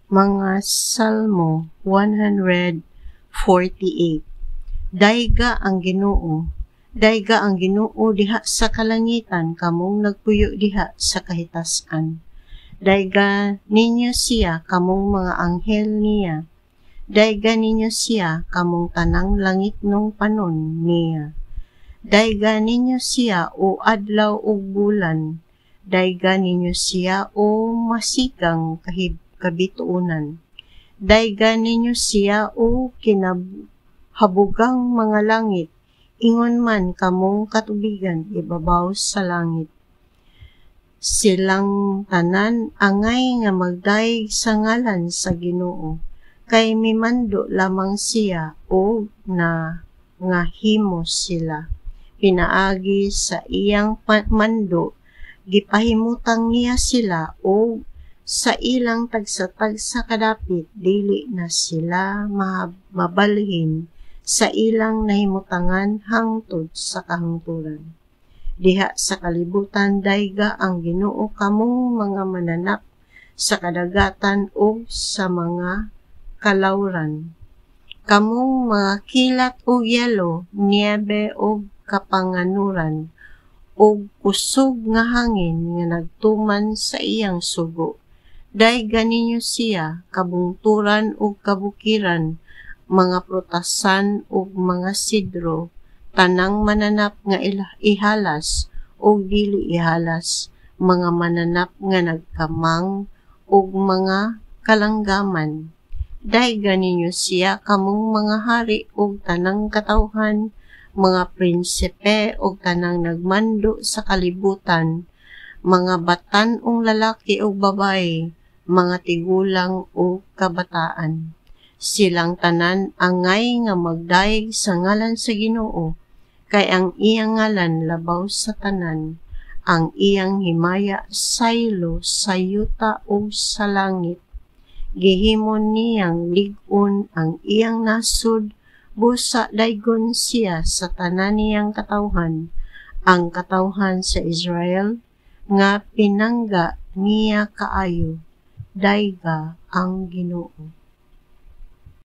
Mga Salmo 148. Dayga ang Ginoo, dayga ang Ginoo diha sa kalangitan, kamong nagpuyo diha sa kahitasan. Dayga ninyo siya, kamong mga anghel niya. Dayga ninyo siya, kamong tanang langit nung panon niya. Dayga ninyo siya, o adlaw ug bulan. Dayga ninyo siya, o masigang kabituunan. Dayga ninyo siya, o kinahabugang mga langit. Ingon man kamong katubigan ibabaw sa langit. Silang tanan angay nga magdayeg sa ngalan sa Ginoo, kay mimando lamang siya o na nga himos sila. Pinaagi sa iyang mando, gipahimutang niya sila o sa ilang tagsa-tagsa kadapit, dili na sila mabalhin sa ilang nahimutangan hangtod sa kahungturan. Diha sa kalibutan dayga ang Ginoo, kamong mga mananap sa kadagatan o sa mga kalawran. Kamong mga kilat o yelo, niebe o kapanganuran, o kusog nga hangin nga nagtuman sa iyang sugo. Dayga ninyo siya, kabungturan o kabukiran, mga prutasan o mga sidro, tanang mananap nga ihalas o dili ihalas, mga mananap nga nagkamang o mga kalanggaman. Dayga ninyo siya, kamong mga hari o tanang katawhan, mga prinsipe o tanang nagmando sa kalibutan, mga batan-ong lalaki o babae, mga tigulang o kabataan. Silang tanan angay nga magdayeg sa ngalan sa Ginoo, kay ang iyang ngalan labaw sa tanan, ang iyang himaya saylo sa yuta o sa langit. Gihimon niyang lig-on ang iyang nasud, busa daygon siya sa tanan niyang katawhan, ang katawhan sa Israel, nga pinangga niya kaayo. Dayga ang Ginoo.